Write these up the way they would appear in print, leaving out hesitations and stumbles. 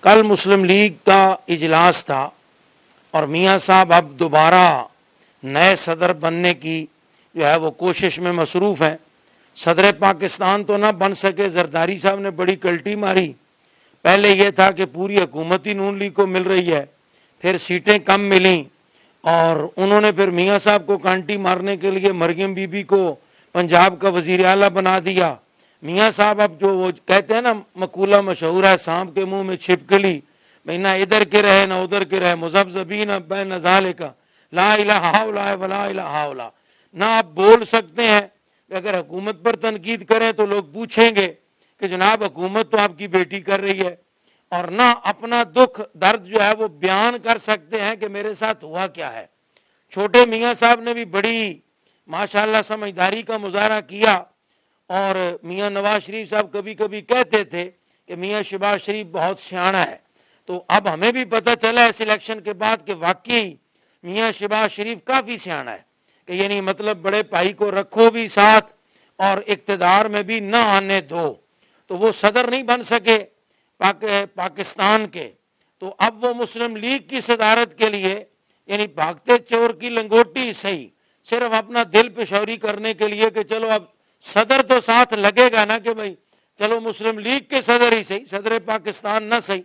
کل مسلم لیگ کا اجلاس تھا اور میاں صاحب اب دوبارہ نئے صدر بننے کی جو ہے وہ کوشش میں مصروف ہیں۔ صدر پاکستان تو نہ بن سکے، زرداری صاحب نے بڑی کلٹی ماری۔ پہلے یہ تھا کہ پوری حکومت ہی نون لیگ کو مل رہی ہے، پھر سیٹیں کم ملیں اور انہوں نے پھر میاں صاحب کو کانٹی مارنے کے لیے مریم بی بی کو پنجاب کا وزیر اعلیٰ بنا دیا۔ میاں صاحب اب جو وہ کہتے ہیں نا، مقولہ مشہور ہے، سانپ کے منہ میں چھپکلی، بھئی نہ ادھر کے رہے نہ ادھر کے رہے، مذبذبین بین ذالک لا الہ ہؤلاء ولا الہ ہؤلاء۔ نہ آپ بول سکتے ہیں کہ اگر حکومت پر تنقید کریں تو لوگ پوچھیں گے کہ جناب حکومت تو آپ کی بیٹی کر رہی ہے، اور نہ اپنا دکھ درد جو ہے وہ بیان کر سکتے ہیں کہ میرے ساتھ ہوا کیا ہے۔ چھوٹے میاں صاحب نے بھی بڑی ماشاءاللہ سمجھداری کا مظاہرہ کیا، اور میاں نواز شریف صاحب کبھی کبھی کہتے تھے کہ میاں شہباز شریف بہت سیاںا ہے، تو اب ہمیں بھی پتہ چلا اس الیکشن کے بعد کہ واقعی میاں شہباز شریف کافی سیاںا ہے، کہ یعنی مطلب بڑے بھائی کو رکھو بھی ساتھ اور اقتدار میں بھی نہ آنے دو۔ تو وہ صدر نہیں بن سکے پاکستان کے، تو اب وہ مسلم لیگ کی صدارت کے لیے یعنی بھاگتے چور کی لنگوٹی صحیح، صرف اپنا دل پشوری کرنے کے لیے کہ چلو اب صدر تو ساتھ لگے گا نا، کہ بھئی چلو مسلم لیگ کے صدر ہی صحیح، صدر پاکستان نہ صحیح۔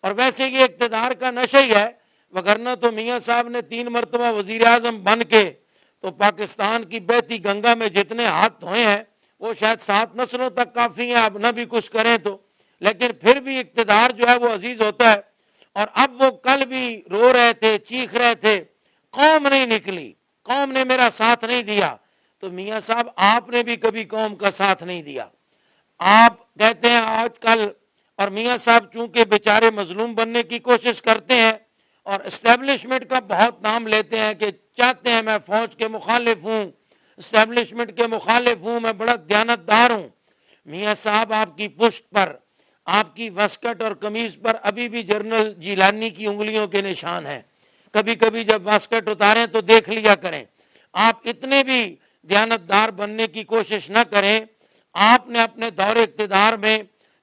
اور ویسے یہ اقتدار کا نشہ ہی ہے، وگرنہ تو میاں صاحب نے 3 مرتبہ وزیر اعظم بن کے تو پاکستان کی بہتی گنگا میں جتنے ہاتھ دھوئے ہیں وہ شاید 7 نسلوں تک کافی ہیں، اب نہ بھی کچھ کریں تو، لیکن پھر بھی اقتدار جو ہے وہ عزیز ہوتا ہے۔ اور اب وہ کل بھی رو رہے تھے، چیخ رہے تھے، قوم نہیں نکلی، قوم نے میرا ساتھ نہیں دیا۔ تو میاں صاحب آپ نے بھی کبھی قوم کا ساتھ نہیں دیا۔ آپ کہتے ہیں آج کل، اور میاں صاحب چونکہ بیچارے مظلوم بننے کی کوشش کرتے ہیں اور اسٹیبلشمنٹ کا بہت نام لیتے ہیں کہ چاہتے ہیں میں فوج کے مخالف ہوں، اسٹیبلشمنٹ کے مخالف ہوں، میں بڑا دیانتدار ہوں۔ میاں صاحب آپ کی پشت پر، آپ کی واسکٹ اور قمیض پر ابھی بھی جنرل جیلانی کی انگلیوں کے نشان ہیں۔ کبھی کبھی جب واسکٹ اتاریں تو دیکھ لیا کریں۔ آپ اتنے بھی دیانتدار بننے کی کوشش نہ کریں۔ آپ نے اپنے دور اقتدار میں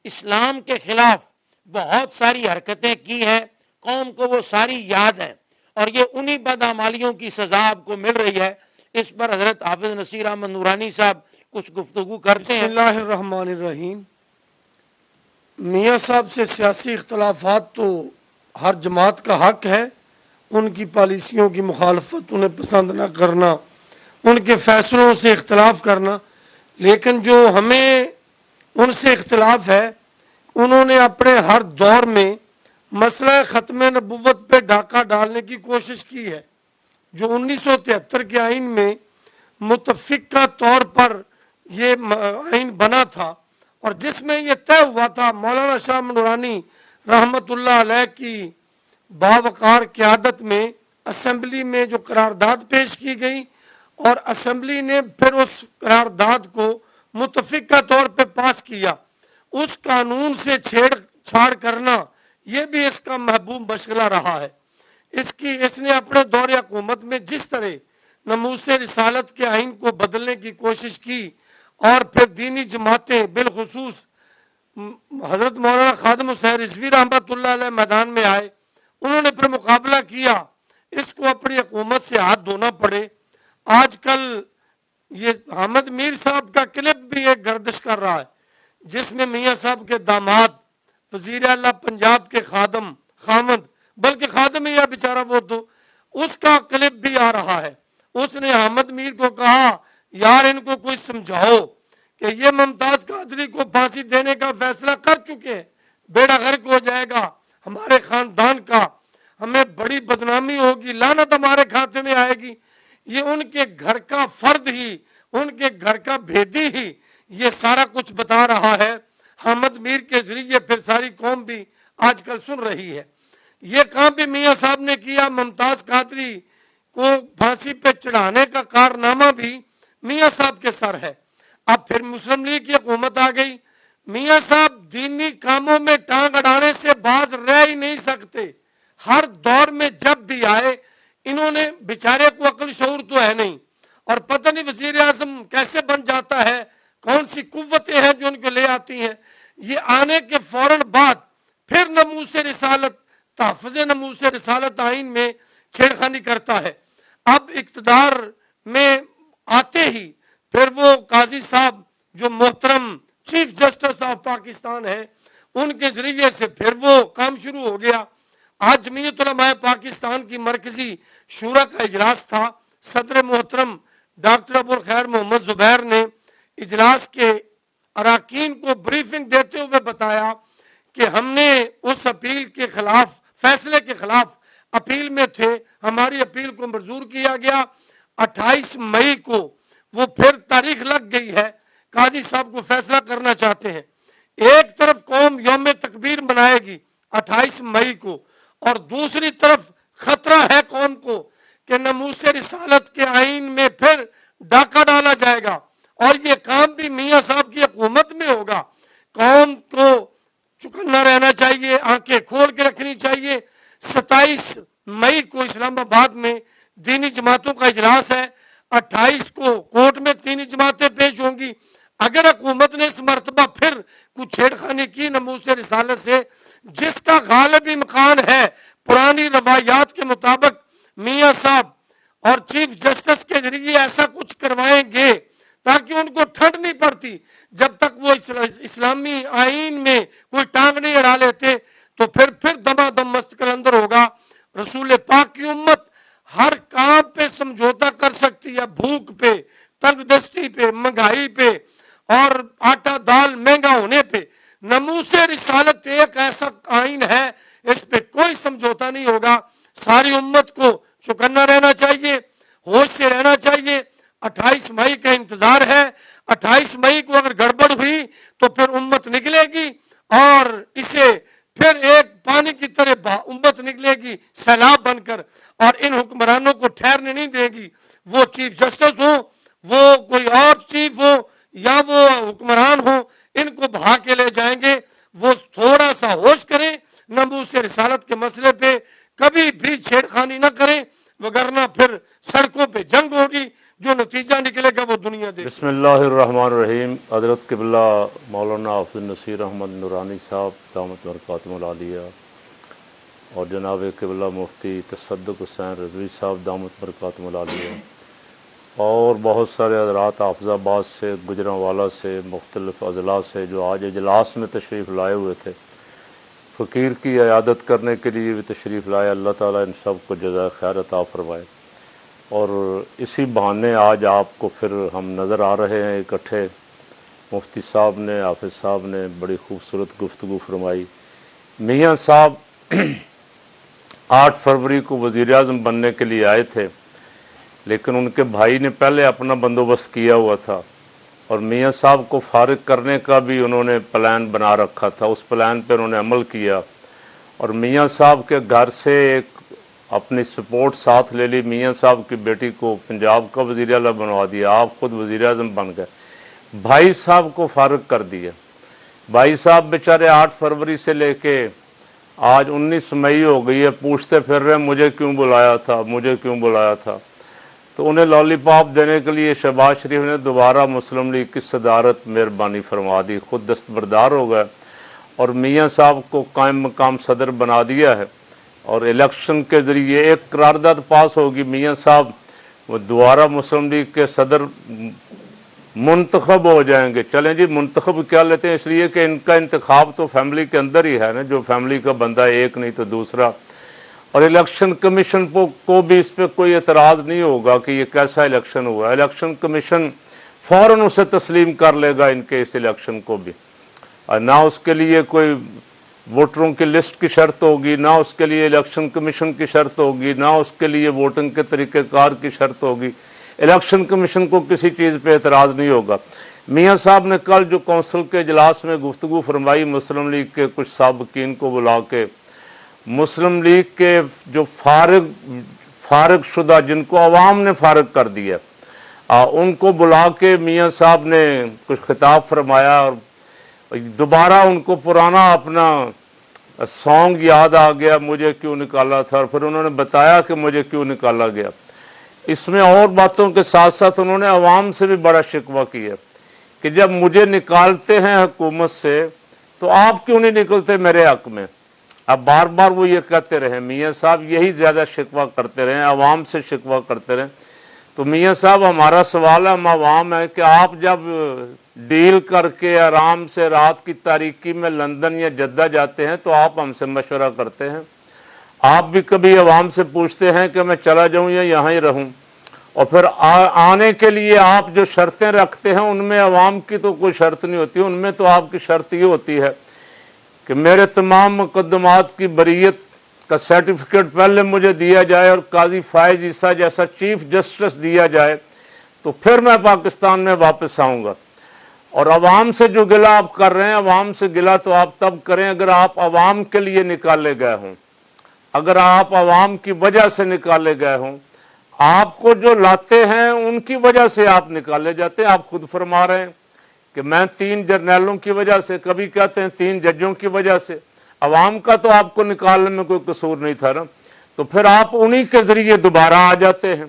اسلام کے خلاف بہت ساری حرکتیں کی ہیں، قوم کو وہ ساری یاد ہیں، اور یہ انہی بدعمالیوں کی سزا آپ کو مل رہی ہے۔ اس پر حضرت حافظ نصیر احمد نورانی صاحب کچھ گفتگو کرتے ہیں۔ بسم اللہ الرحمن الرحیم۔ میاں صاحب سے سیاسی اختلافات تو ہر جماعت کا حق ہے، ان کی پالیسیوں کی مخالفت، انہیں پسند نہ کرنا، ان کے فیصلوں سے اختلاف کرنا، لیکن جو ہمیں ان سے اختلاف ہے، انہوں نے اپنے ہر دور میں مسئلہ ختم نبوت پہ ڈاکہ ڈالنے کی کوشش کی ہے، جو 1973 کے آئین میں متفقہ طور پر یہ آئین بنا تھا، اور جس میں یہ طے ہوا تھا مولانا شاہ نورانی رحمۃ اللہ علیہ کی باوقار قیادت میں اسمبلی میں جو قرارداد پیش کی گئی، اور اسمبلی نے پھر اس قرارداد کو متفقہ طور پہ پاس کیا۔ اس قانون سے چھیڑ چھاڑ کرنا یہ بھی اس کا محبوب مشغلہ رہا ہے۔ اس نے اپنے دور حکومت میں جس طرح ناموس رسالت کے آئین کو بدلنے کی کوشش کی، اور پھر دینی جماعتیں بالخصوص حضرت مولانا خادم حسین رضوی رحمۃ اللہ علیہ میدان میں آئے، انہوں نے پھر مقابلہ کیا، اس کو اپنی حکومت سے ہاتھ دھونا پڑے۔ آج کل یہ حامد میر صاحب کا کلپ بھی ایک گردش کر رہا ہے، جس میں میاں صاحب کے داماد وزیر اعلیٰ پنجاب کے خامد، بلکہ خادم ہی ہے بیچارہ وہ، تو اس کا کلپ بھی آ رہا ہے۔ اس نے حامد میر کو کہا یار ان کو کوئی سمجھاؤ کہ یہ ممتاز قادری کو پھانسی دینے کا فیصلہ کر چکے ہیں، بیڑا غرق ہو جائے گا ہمارے خاندان کا، ہمیں بڑی بدنامی ہوگی، لعنت ہمارے کھاتے میں آئے گی۔ یہ ان کے گھر کا فرد ہی، ان کے گھر کا بھیدی ہی یہ سارا کچھ بتا رہا ہے۔ حامد میر کے ذریعے پھر ساری قوم بھی آج کل سن رہی ہے۔ یہ کام بھی میاں صاحب نے کیا، ممتاز قادری کو پھانسی پہ چڑھانے کا کارنامہ بھی میاں صاحب کے سر ہے۔ اب پھر مسلم لیگ کی حکومت آ گئی، میاں صاحب دینی کاموں میں ٹانگ اڑانے سے باز رہ ہی نہیں سکتے۔ ہر دور میں جب بھی آئے، انہوں نے بیچارے کو عقل شعور تو ہے نہیں، اور پتہ نہیں وزیر اعظم کیسے بن جاتا ہے، کون سی قوتیں ہیں جو ان کو لے آتی ہیں۔ یہ آنے کے فوراً بعد پھر ناموس رسالت، تحفظ ناموس رسالت آئین میں چھیڑخانی کرتا ہے۔ اب اقتدار میں آتے ہی پھر وہ قاضی صاحب جو محترم چیف جسٹس آف پاکستان ہے، ان کے ذریعے سے پھر وہ کام شروع ہو گیا۔ آج جمعیت علماء پاکستان کی مرکزی شورا کا اجلاس تھا۔ صدر محترم ڈاکٹر ابوالخیر محمد زبیر نے اجلاس کے اراکین کو بریفنگ دیتے ہوئے بتایا کہ ہم نے اس اپیل کے خلاف، فیصلے کے خلاف اپیل میں تھے، ہماری اپیل کو منظور کیا گیا۔ 28 مئی کو وہ پھر تاریخ لگ گئی ہے، قاضی صاحب کو فیصلہ کرنا چاہتے ہیں۔ ایک طرف قوم یوم تکبیر منائے گی 28 مئی کو، اور دوسری طرف خطرہ ہے قوم کو کہ ناموس رسالت کے آئین میں پھر ڈاکہ ڈالا جائے گا، اور یہ کام بھی میاں صاحب کی حکومت میں ہوگا۔ قوم کو چکنا رہنا چاہیے، آنکھیں کھول کے رکھنی چاہیے۔ 27 مئی کو اسلام آباد میں دینی جماعتوں کا اجلاس ہے، 28 کو کورٹ میں دینی جماعتیں پیش ہوں گی۔ اگر حکومت نے اس مرتبہ پھر کچھ چھیڑخانی کی ناموس رسالت سے، جس کا غالب امکان ہے پرانی روایات کے مطابق میاں صاحب اور چیف جسٹس کے ذریعے ایسا کچھ کروائیں گے تاکہ ان کو ٹھنڈ نہیں پڑتی، جب تک وہ اسلامی آئین میں کوئی ٹانگ نہیں اڑا لیتے تو پھر دمادم مستقل اندر ہوگا۔ رسول پاک کی امت ہر کام پہ سمجھوتا کر سکتی ہے، بھوک پہ، تنگ دستی پہ، مہنگائی پہ، اور آٹا دال مہنگا ہونے پہ۔ ناموس رسالت ایک ایسا آئین ہے، اس پہ کوئی سمجھوتا نہیں ہوگا۔ ساری امت کو چوکنا رہنا چاہیے، ہوش سے رہنا چاہیے۔ 28 مئی کا انتظار ہے۔ 28 مئی کو اگر گڑبڑ ہوئی تو پھر امت نکلے گی، اور اسے پھر ایک پانی کی طرح امت نکلے گی سیلاب بن کر، اور ان حکمرانوں کو ٹھہرنے نہیں دے گی۔ وہ چیف جسٹس ہو، وہ کوئی اور چیف ہو، یا وہ حکمران ہو، ان کو بہا کے لے جائیں گے۔ وہ تھوڑا سا ہوش کریں، ناموس رسالت کے مسئلے پہ کبھی بھی چھیڑخانی نہ کریں، وگرنہ پھر سڑکوں پہ جنگ ہوگی، جو نتیجہ نکلے گا وہ دنیا دے۔ بسم اللہ الرحمن الرحیم۔ حضرت قبلہ مولانا حافظ نصیر احمد نورانی صاحب دامت برکاتہم العالیہ، اور جناب قبلہ مفتی تصدق حسین رضوی صاحب دامت برکاتہم العالیہ، اور بہت سارے حضرات حافظ آباد سے، گجرانوالہ سے، مختلف اضلاع سے جو آج اجلاس میں تشریف لائے ہوئے تھے، فقیر کی عیادت کرنے کے لیے بھی تشریف لائے۔ اللہ تعالیٰ ان سب کو جزائے خیر عطا فرمائے۔ اور اسی بہانے آج آپ کو پھر ہم نظر آ رہے ہیں اکٹھے۔ مفتی صاحب نے، حافظ صاحب نے بڑی خوبصورت گفتگو فرمائی۔ میاں صاحب 8 فروری کو وزیر اعظم بننے کے لیے آئے تھے، لیکن ان کے بھائی نے پہلے اپنا بندوبست کیا ہوا تھا، اور میاں صاحب کو فارغ کرنے کا بھی انہوں نے پلان بنا رکھا تھا۔ اس پلان پہ انہوں نے عمل کیا، اور میاں صاحب کے گھر سے ایک اپنی سپورٹ ساتھ لے لی۔ میاں صاحب کی بیٹی کو پنجاب کا وزیر اعلیٰ بنوا دیا، آپ خود وزیر اعظم بن گئے، بھائی صاحب کو فارغ کر دیا۔ بھائی صاحب بیچارے 8 فروری سے لے کے آج 19 مئی ہو گئی ہے، پوچھتے پھر رہے مجھے کیوں بلایا تھا، مجھے کیوں بلایا تھا۔ تو انہیں لالی پاپ دینے کے لیے شہباز شریف نے دوبارہ مسلم لیگ کی صدارت مہربانی فرما دی، خود دستبردار ہو گئے، اور میاں صاحب کو قائم مقام صدر بنا دیا ہے، اور الیکشن کے ذریعے ایک قرارداد پاس ہوگی، میاں صاحب وہ دوبارہ مسلم لیگ کے صدر منتخب ہو جائیں گے۔ چلیں جی، منتخب کیا لیتے ہیں، اس لیے کہ ان کا انتخاب تو فیملی کے اندر ہی ہے نا، جو فیملی کا بندہ ایک نہیں تو دوسرا۔ اور الیکشن کمیشن کو بھی اس پہ کوئی اعتراض نہیں ہوگا کہ یہ کیسا الیکشن ہوا۔ الیکشن کمیشن فوراً اسے تسلیم کر لے گا ان کے اس الیکشن کو بھی، اور نہ اس کے لیے کوئی ووٹروں کی لسٹ کی شرط ہوگی، نہ اس کے لیے الیکشن کمیشن کی شرط ہوگی، نہ اس کے لیے ووٹنگ کے طریقہ کار کی شرط ہوگی۔ الیکشن کمیشن کو کسی چیز پہ اعتراض نہیں ہوگا۔ میاں صاحب نے کل جو کونسل کے اجلاس میں گفتگو فرمائی، مسلم لیگ کے کچھ سابقین کو بلا کے، مسلم لیگ کے جو فارغ شدہ، جن کو عوام نے فارغ کر دیا، ان کو بلا کے میاں صاحب نے کچھ خطاب فرمایا، اور دوبارہ ان کو پرانا اپنا سانگ یاد آ گیا، مجھے کیوں نکالا تھا، اور پھر انہوں نے بتایا کہ مجھے کیوں نکالا گیا۔ اس میں اور باتوں کے ساتھ ساتھ انہوں نے عوام سے بھی بڑا شکوہ کیا کہ جب مجھے نکالتے ہیں حکومت سے تو آپ کیوں نہیں نکلتے میرے حق میں۔ اب بار بار وہ یہ کہتے رہے، میاں صاحب یہی زیادہ شکوہ کرتے رہے، عوام سے شکوہ کرتے رہے. تو میاں صاحب ہمارا سوال ہے، ہم عوام ہے کہ آپ جب ڈیل کر کے آرام سے رات کی تاریکی میں لندن یا جدہ جاتے ہیں تو آپ ہم سے مشورہ کرتے ہیں. آپ بھی کبھی عوام سے پوچھتے ہیں کہ میں چلا جاؤں یا یہاں ہی رہوں؟ اور پھر آنے کے لیے آپ جو شرطیں رکھتے ہیں ان میں عوام کی تو کوئی شرط نہیں ہوتی، ان میں تو آپ کی شرط یہ ہوتی ہے کہ میرے تمام مقدمات کی بریت کا سرٹیفکیٹ پہلے مجھے دیا جائے اور قاضی فائز عیسیٰ جیسا چیف جسٹس دیا جائے تو پھر میں پاکستان میں واپس آؤں گا. اور عوام سے جو گلہ آپ کر رہے ہیں، عوام سے گلہ تو آپ تب کریں اگر آپ عوام کے لیے نکالے گئے ہوں، اگر آپ عوام کی وجہ سے نکالے گئے ہوں. آپ کو جو لاتے ہیں ان کی وجہ سے آپ نکالے جاتے ہیں. آپ خود فرما رہے ہیں کہ میں 3 جرنیلوں کی وجہ سے، کبھی کہتے ہیں 3 ججوں کی وجہ سے. عوام کا تو آپ کو نکالنے میں کوئی قصور نہیں تھا نا، تو پھر آپ انہی کے ذریعے دوبارہ آ جاتے ہیں.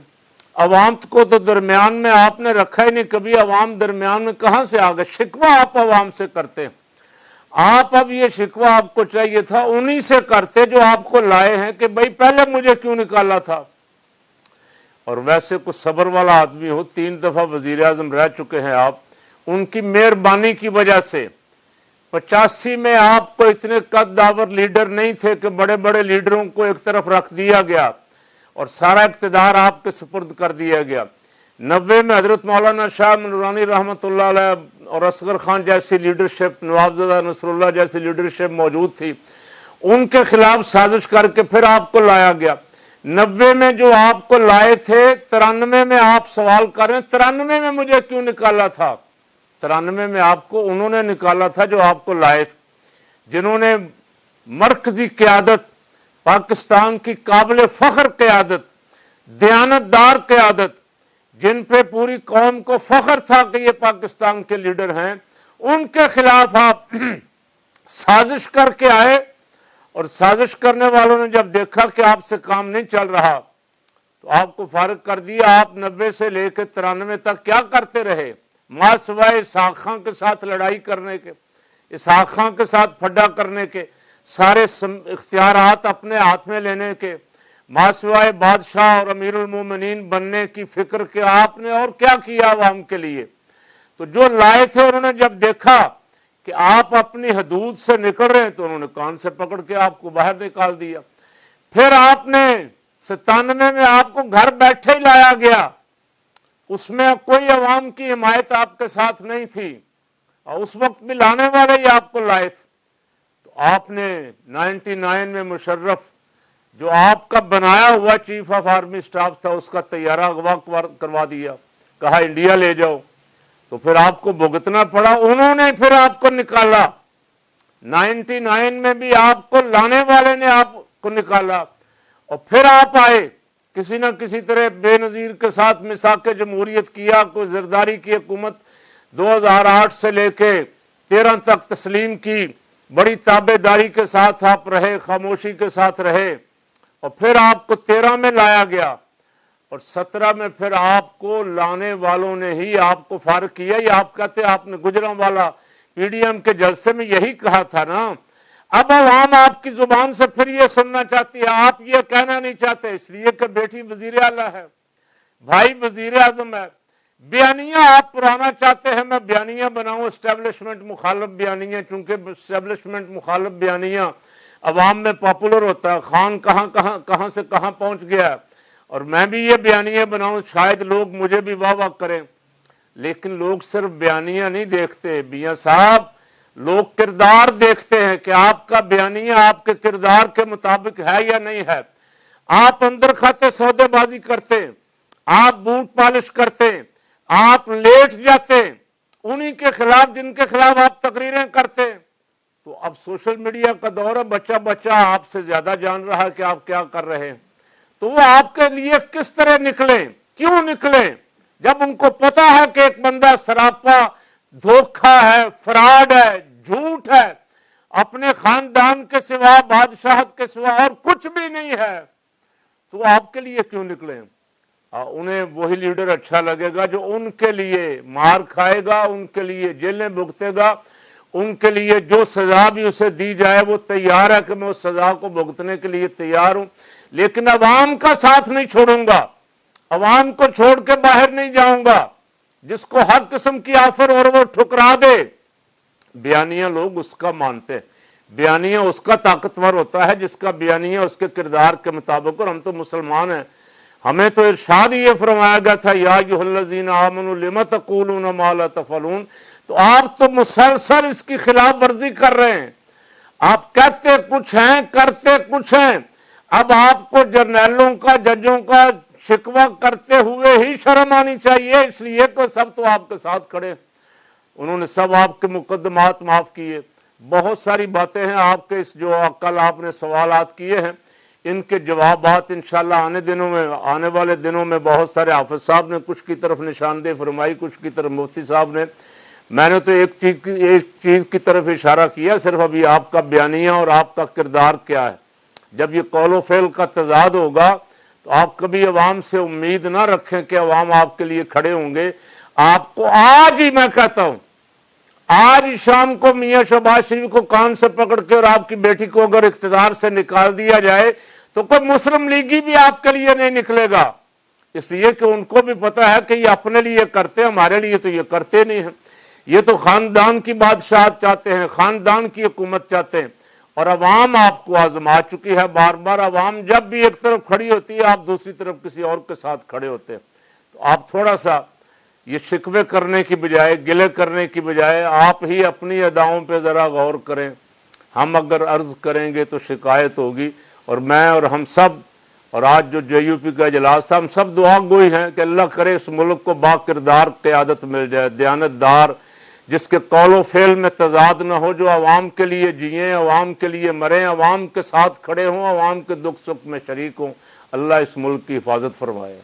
عوام کو تو درمیان میں آپ نے رکھا ہی نہیں، کبھی عوام درمیان میں کہاں سے آ گئے؟ شکوہ آپ عوام سے کرتے ہیں. آپ اب یہ شکوہ آپ کو چاہیے تھا انہی سے کرتے جو آپ کو لائے ہیں کہ بھائی پہلے مجھے کیوں نکالا تھا. اور ویسے کچھ صبر والا آدمی ہو، 3 دفعہ وزیر اعظم رہ چکے ہیں آپ، ان کی مہربانی کی وجہ سے 85 میں آپ کو اتنے قد داور لیڈر نہیں تھے کہ بڑے بڑے لیڈروں کو ایک طرف رکھ دیا گیا اور سارا اقتدار آپ کے سپرد کر دیا گیا. 90 میں حضرت مولانا شاہ نورانی رحمۃ اللہ علیہ اور اصغر خان جیسی لیڈرشپ، نوابزادہ نصر اللہ جیسی لیڈرشپ موجود تھی، ان کے خلاف سازش کر کے پھر آپ کو لایا گیا. 90 میں جو آپ کو لائے تھے، 93 میں آپ سوال کر رہے ہیں 93 میں مجھے کیوں نکالا تھا. 93 میں آپ کو انہوں نے نکالا تھا جو آپ کو لائے تھے، جنہوں نے مرکزی قیادت، پاکستان کی قابل فخر قیادت، دیانتدار قیادت، جن پہ پوری قوم کو فخر تھا کہ یہ پاکستان کے لیڈر ہیں، ان کے خلاف آپ سازش کر کے آئے. اور سازش کرنے والوں نے جب دیکھا کہ آپ سے کام نہیں چل رہا تو آپ کو فارغ کر دیا. آپ 90 سے لے کے 93 تک کیا کرتے رہے؟ ماں سوائے اسحاق خان کے ساتھ لڑائی کرنے کے، اسحاق خان کے ساتھ پھڈا کرنے کے، سارے اختیارات اپنے ہاتھ میں لینے کے، ماں سوائے بادشاہ اور امیر المومنین بننے کی فکر کے آپ نے اور کیا کیا عوام کے لیے؟ تو جو لائے تھے انہوں نے جب دیکھا کہ آپ اپنی حدود سے نکل رہے ہیں تو انہوں نے کان سے پکڑ کے آپ کو باہر نکال دیا. پھر آپ نے 97 میں آپ کو گھر بیٹھے ہی لایا گیا، اس میں کوئی عوام کی حمایت آپ کے ساتھ نہیں تھی، اور اس وقت بھی لانے والے ہی آپ کو لائے تھے. تو آپ نے 99 میں مشرف جو آپ کا بنایا ہوا چیف آف آرمی سٹاف تھا اس کا طیارہ اغوا کروا دیا، کہا انڈیا لے جاؤ. تو پھر آپ کو بھگتنا پڑا، انہوں نے پھر آپ کو نکالا. 99 میں بھی آپ کو لانے والے نے آپ کو نکالا، اور پھر آپ آئے کسی نہ کسی طرح بے نظیر کے ساتھ میثاق جمہوریت کیا، کوئی زرداری کی حکومت 2008 سے لے کے 13 تک تسلیم کی، بڑی تابع داری کے ساتھ آپ رہے، خاموشی کے ساتھ رہے، اور پھر آپ کو 13 میں لایا گیا، اور 17 میں پھر آپ کو لانے والوں نے ہی آپ کو فارغ کیا. یہ آپ کہتے ہیں آپ نے گجرانوالہ پی ڈی ایم کے جلسے میں یہی کہا تھا نا. اب عوام آپ کی زبان سے پھر یہ سننا چاہتی ہے، آپ یہ کہنا نہیں چاہتے اس لیے کہ بیٹی وزیر اعلیٰ ہے، بھائی وزیر اعظم ہے. بیانیہ آپ پرانا چاہتے ہیں، میں بیانیہ بناؤں اسٹیبلشمنٹ مخالف بیانیہ، چونکہ اسٹیبلشمنٹ مخالف بیانیہ عوام میں پاپولر ہوتا ہے. خان کہاں سے کہاں پہنچ گیا ہے، اور میں بھی یہ بیانیہ بناؤں شاید لوگ مجھے بھی واہ واہ کریں. لیکن لوگ صرف بیانیہ نہیں دیکھتے میاں صاحب، لوگ کردار دیکھتے ہیں کہ آپ کا بیانیہ آپ کے کردار کے مطابق ہے یا نہیں ہے. آپ اندر کھاتے سودے بازی کرتے، آپ بوٹ پالش کرتے، آپ لیٹ جاتے انہی کے خلاف جن کے خلاف آپ تقریریں کرتے. تو اب سوشل میڈیا کا دور ہے، بچہ آپ سے زیادہ جان رہا ہے کہ آپ کیا کر رہے ہیں. تو وہ آپ کے لیے کس طرح نکلے، کیوں نکلے، جب ان کو پتا ہے کہ ایک بندہ سراپا دھوکہ ہے، فراڈ ہے، جھوٹ ہے، اپنے خاندان کے سوا، بادشاہت کے سوا اور کچھ بھی نہیں ہے، تو آپ کے لیے کیوں نکلے؟ انہیں وہی لیڈر اچھا لگے گا جو ان کے لیے مار کھائے گا، ان کے لیے جیلیں بھگتے گا، ان کے لیے جو سزا بھی اسے دی جائے وہ تیار ہے کہ میں اس سزا کو بھگتنے کے لیے تیار ہوں، لیکن عوام کا ساتھ نہیں چھوڑوں گا، عوام کو چھوڑ کے باہر نہیں جاؤں گا۔ جس کو ہر قسم کی آفر اور وہ ٹھکرا دے، بیانیہ لوگ اس کا مانتے ہیں، بیانیہ اس کا طاقتور ہوتا ہے جس کا بیانیہ اس کے کردار کے مطابق، اور ہم تو مسلمان ہیں، ہمیں تو ارشاد یہ فرمایا گیا تھا یا ایھا الذین آمنوا لم تقولون ما لا تفعلون، تو آپ تو مسلسل اس کی خلاف ورزی کر رہے ہیں، آپ کہتے کچھ ہیں کرتے کچھ ہیں۔ اب آپ کو جرنیلوں کا ججوں کا شکوہ کرتے ہوئے ہی شرم آنی چاہیے، اس لیے کہ سب تو آپ کے ساتھ کھڑے، انہوں نے سب آپ کے مقدمات معاف کیے۔ بہت ساری باتیں ہیں آپ کے، اس جو کل آپ نے سوالات کیے ہیں ان کے جوابات انشاءاللہ آنے والے دنوں میں بہت سارے حافظ صاحب نے کچھ کی طرف نشاندہی فرمائی، کچھ کی طرف مفتی صاحب نے، میں نے تو ایک چیز کی طرف اشارہ کیا صرف، ابھی آپ کا بیانیہ اور آپ کا کردار کیا ہے۔ جب یہ قول و فعل کا تضاد ہوگا تو آپ کبھی عوام سے امید نہ رکھیں کہ عوام آپ کے لیے کھڑے ہوں گے۔ آپ کو آج ہی میں کہتا ہوں، آج شام کو میاں شہباز شریف کو کان سے پکڑ کے اور آپ کی بیٹی کو اگر اقتدار سے نکال دیا جائے تو کوئی مسلم لیگی بھی آپ کے لیے نہیں نکلے گا، اس لیے کہ ان کو بھی پتا ہے کہ یہ اپنے لیے کرتے ہیں، ہمارے لیے تو یہ کرتے نہیں ہیں۔ یہ تو خاندان کی بادشاہت چاہتے ہیں، خاندان کی حکومت چاہتے ہیں، اور عوام آپ کو آزما چکی ہے بار بار۔ عوام جب بھی ایک طرف کھڑی ہوتی ہے آپ دوسری طرف کسی اور کے ساتھ کھڑے ہوتے ہیں۔ تو آپ تھوڑا سا یہ شکوے کرنے کی بجائے، گلے کرنے کی بجائے، آپ ہی اپنی اداؤں پہ ذرا غور کریں۔ ہم اگر عرض کریں گے تو شکایت ہوگی، اور میں اور ہم سب، اور آج جو JUP کا اجلاس تھا، ہم سب دعا گوئی ہیں کہ اللہ کرے اس ملک کو با کردار قیادت مل جائے، دیانت دار، جس کے قول و فعل میں تضاد نہ ہو، جو عوام کے لیے جئیں، عوام کے لیے مریں، عوام کے ساتھ کھڑے ہوں، عوام کے دکھ سکھ میں شریک ہوں۔ اللہ اس ملک کی حفاظت فرمائے۔